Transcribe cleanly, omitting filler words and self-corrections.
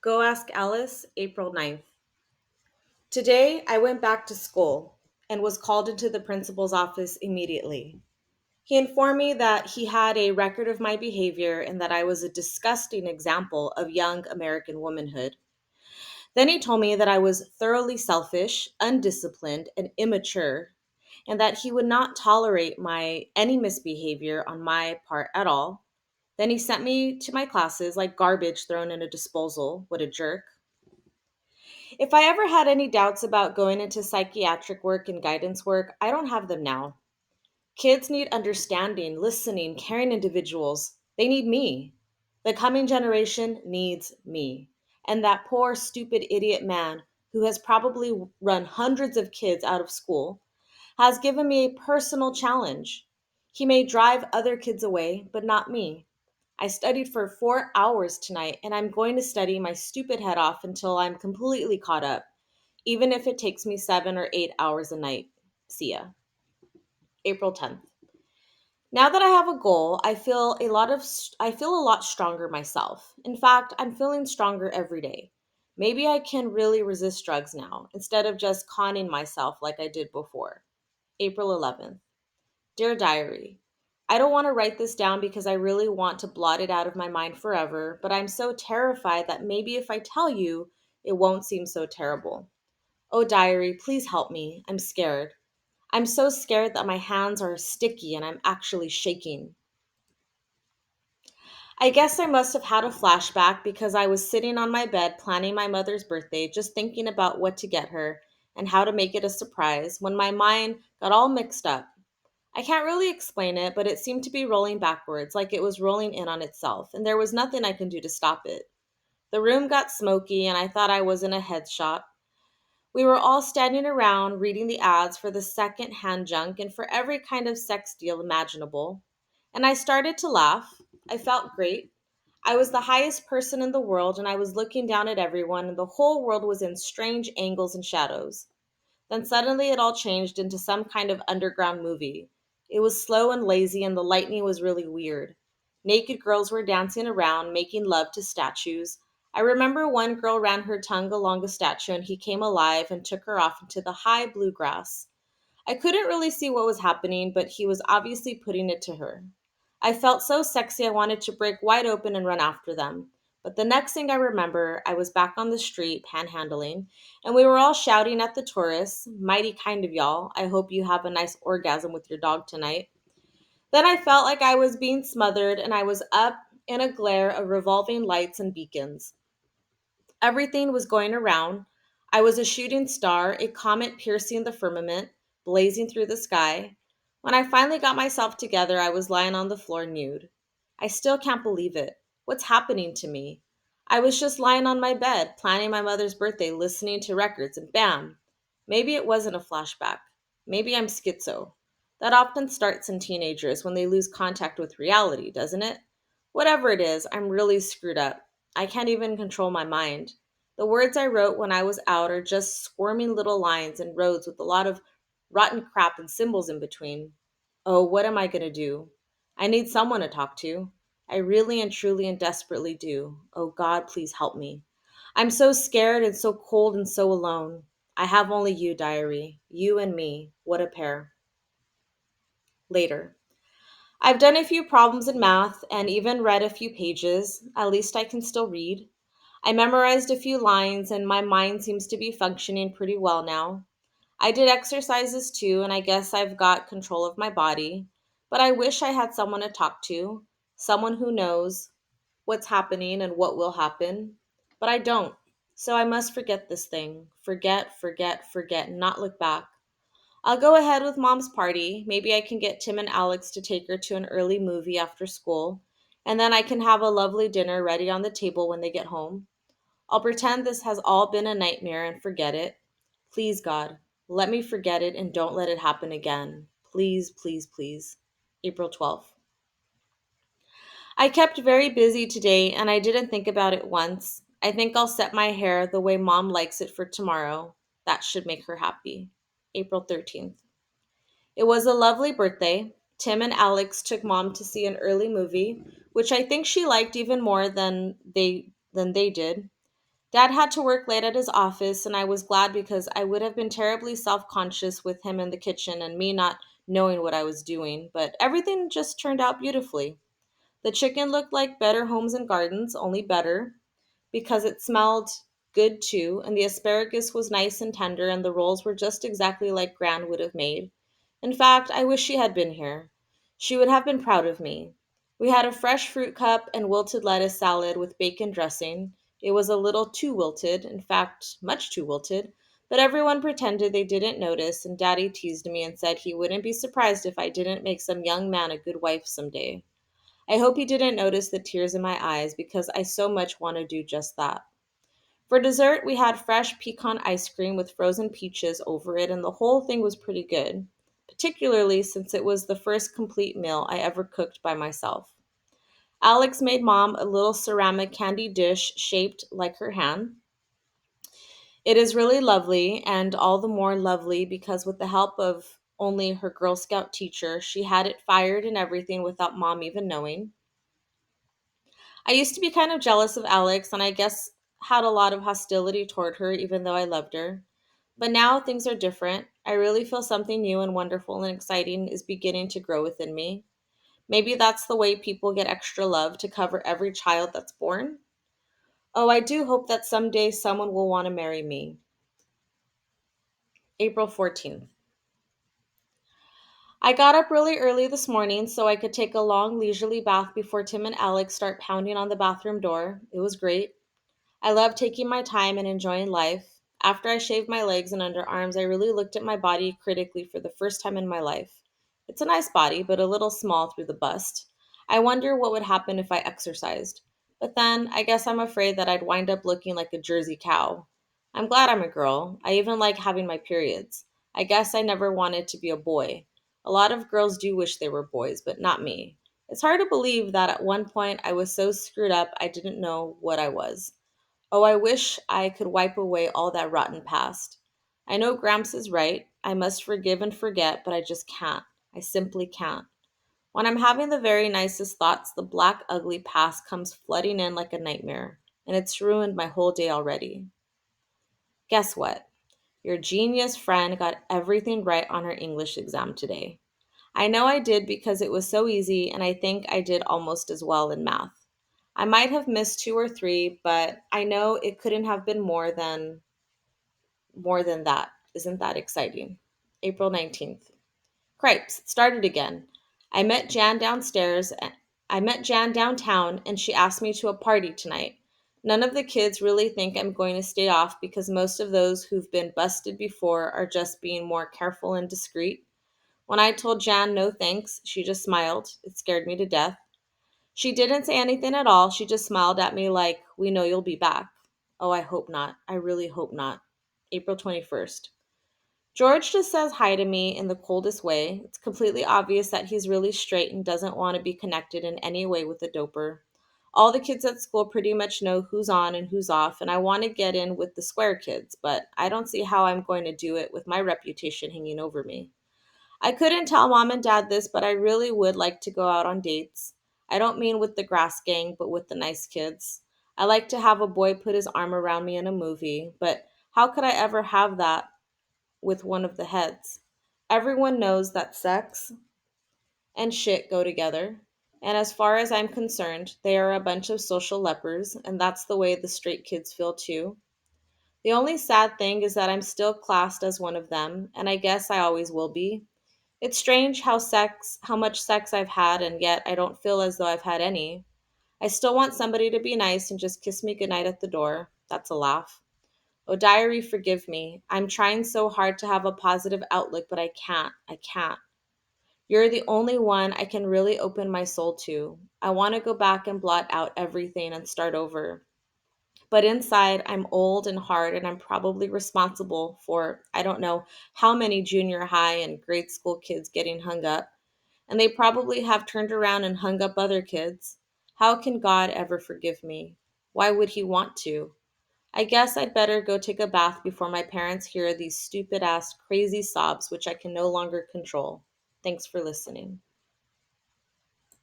Go Ask Alice, April 9th. Today, I went back to school and was called into the principal's office immediately. He informed me that he had a record of my behavior and that I was a disgusting example of young American womanhood. Then he told me that I was thoroughly selfish, undisciplined, and immature, and that he would not tolerate my any misbehavior on my part at all. Then he sent me to my classes like garbage thrown in a disposal. What a jerk. If I ever had any doubts about going into psychiatric work and guidance work, I don't have them now. Kids need understanding, listening, caring individuals. They need me. The coming generation needs me. And that poor, stupid, idiot man who has probably run hundreds of kids out of school has given me a personal challenge. He may drive other kids away, but not me. I studied for 4 hours tonight, and I'm going to study my stupid head off until I'm completely caught up, even if it takes me 7 or 8 hours a night. See ya. April 10th. Now that I have a goal, I feel a lot stronger myself. In fact, I'm feeling stronger every day. Maybe I can really resist drugs now instead of just conning myself like I did before. April 11th. Dear Diary, I don't want to write this down because I really want to blot it out of my mind forever, but I'm so terrified that maybe if I tell you, it won't seem so terrible. Oh, Diary, please help me. I'm scared. I'm so scared that my hands are sticky and I'm actually shaking. I guess I must have had a flashback because I was sitting on my bed planning my mother's birthday, just thinking about what to get her and how to make it a surprise when my mind got all mixed up. I can't really explain it, but it seemed to be rolling backwards, like it was rolling in on itself, and there was nothing I could do to stop it. The room got smoky, and I thought I was in a headshot. We were all standing around reading the ads for the second hand junk and for every kind of sex deal imaginable. And I started to laugh. I felt great. I was the highest person in the world, and I was looking down at everyone, and the whole world was in strange angles and shadows. Then suddenly it all changed into some kind of underground movie. It was slow and lazy, and the lightning was really weird. Naked girls were dancing around, making love to statues. I remember one girl ran her tongue along a statue, and he came alive and took her off into the high blue grass. I couldn't really see what was happening, but he was obviously putting it to her. I felt so sexy I wanted to break wide open and run after them. But the next thing I remember, I was back on the street panhandling, and we were all shouting at the tourists, mighty kind of y'all. I hope you have a nice orgasm with your dog tonight. Then I felt like I was being smothered, and I was up in a glare of revolving lights and beacons. Everything was going around. I was a shooting star, a comet piercing the firmament, blazing through the sky. When I finally got myself together, I was lying on the floor nude. I still can't believe it. What's happening to me? I was just lying on my bed, planning my mother's birthday, listening to records, and bam! Maybe it wasn't a flashback. Maybe I'm schizo. That often starts in teenagers when they lose contact with reality, doesn't it? Whatever it is, I'm really screwed up. I can't even control my mind. The words I wrote when I was out are just squirming little lines and roads with a lot of rotten crap and symbols in between. Oh, what am I going to do? I need someone to talk to. I really and truly and desperately do. Oh, God, please help me. I'm so scared and so cold and so alone. I have only you, diary. You and me. What a pair. Later. I've done a few problems in math and even read a few pages. At least I can still read. I memorized a few lines and my mind seems to be functioning pretty well now. I did exercises too, and I guess I've got control of my body. But I wish I had someone to talk to, someone who knows what's happening and what will happen. But I don't. So I must forget this thing. Forget, forget, forget, and not look back. I'll go ahead with mom's party. Maybe I can get Tim and Alex to take her to an early movie after school, and then I can have a lovely dinner ready on the table when they get home. I'll pretend this has all been a nightmare and forget it. Please, God, let me forget it and don't let it happen again. Please, please, please. April 12th. I kept very busy today and I didn't think about it once. I think I'll set my hair the way mom likes it for tomorrow. That should make her happy. April 13th. It was a lovely birthday. Tim and Alex took mom to see an early movie, which I think she liked even more than they did. Dad had to work late at his office, and I was glad because I would have been terribly self conscious with him in the kitchen and me not knowing what I was doing. But everything just turned out beautifully. The chicken looked like Better Homes and Gardens, only better, because it smelled good too, and the asparagus was nice and tender, and the rolls were just exactly like Gran would have made. In fact, I wish she had been here. She would have been proud of me. We had a fresh fruit cup and wilted lettuce salad with bacon dressing. It was a little too wilted, in fact, much too wilted, but everyone pretended they didn't notice, and Daddy teased me and said he wouldn't be surprised if I didn't make some young man a good wife someday. I hope he didn't notice the tears in my eyes because I so much want to do just that. For dessert, we had fresh pecan ice cream with frozen peaches over it, and the whole thing was pretty good, particularly since it was the first complete meal I ever cooked by myself. Alex made Mom a little ceramic candy dish shaped like her hand. It is really lovely, and all the more lovely because, with the help of only her Girl Scout teacher, she had it fired and everything without Mom even knowing. I used to be kind of jealous of Alex, and I guess had a lot of hostility toward her, even though I loved her. But now things are different. I really feel something new and wonderful and exciting is beginning to grow within me. Maybe that's the way people get extra love to cover every child that's born. Oh, I do hope that someday someone will want to marry me. April 14th. I got up really early this morning so I could take a long, leisurely bath before Tim and Alex start pounding on the bathroom door. It was great. I love taking my time and enjoying life. After I shaved my legs and underarms, I really looked at my body critically for the first time in my life. It's a nice body, but a little small through the bust. I wonder what would happen if I exercised. But then, I guess I'm afraid that I'd wind up looking like a Jersey cow. I'm glad I'm a girl. I even like having my periods. I guess I never wanted to be a boy. A lot of girls do wish they were boys, but not me. It's hard to believe that at one point I was so screwed up I didn't know what I was. Oh, I wish I could wipe away all that rotten past. I know Gramps is right. I must forgive and forget, but I just can't. I simply can't. When I'm having the very nicest thoughts, the black, ugly past comes flooding in like a nightmare, and it's ruined my whole day already. Guess what? Your genius friend got everything right on her English exam today. I know I did because it was so easy, and I think I did almost as well in math. I might have missed two or three, but I know it couldn't have been more than that. Isn't that exciting? April 19th. Cripes, it started again. I met Jan downstairs. I met Jan downtown and she asked me to a party tonight. None of the kids really think I'm going to stay off because most of those who've been busted before are just being more careful and discreet. When I told Jan no thanks, she just smiled. It scared me to death. She didn't say anything at all. She just smiled at me like, "We know you'll be back." Oh, I hope not. I really hope not. April 21st. George just says hi to me in the coldest way. It's completely obvious that he's really straight and doesn't want to be connected in any way with a doper. All the kids at school pretty much know who's on and who's off, and I want to get in with the square kids, but I don't see how I'm going to do it with my reputation hanging over me. I couldn't tell mom and dad this, but I really would like to go out on dates. I don't mean with the grass gang, but with the nice kids. I like to have a boy put his arm around me in a movie, but how could I ever have that with one of the heads? Everyone knows that sex and shit go together. And as far as I'm concerned, they are a bunch of social lepers, and that's the way the straight kids feel too. The only sad thing is that I'm still classed as one of them, and I guess I always will be. It's strange how much sex I've had, and yet I don't feel as though I've had any. I still want somebody to be nice and just kiss me goodnight at the door. That's a laugh. Oh, diary, forgive me. I'm trying so hard to have a positive outlook, but I can't. I can't. You're the only one I can really open my soul to. I want to go back and blot out everything and start over. But inside, I'm old and hard, and I'm probably responsible for, I don't know, how many junior high and grade school kids getting hung up. And they probably have turned around and hung up other kids. How can God ever forgive me? Why would He want to? I guess I'd better go take a bath before my parents hear these stupid ass crazy sobs, which I can no longer control. Thanks for listening.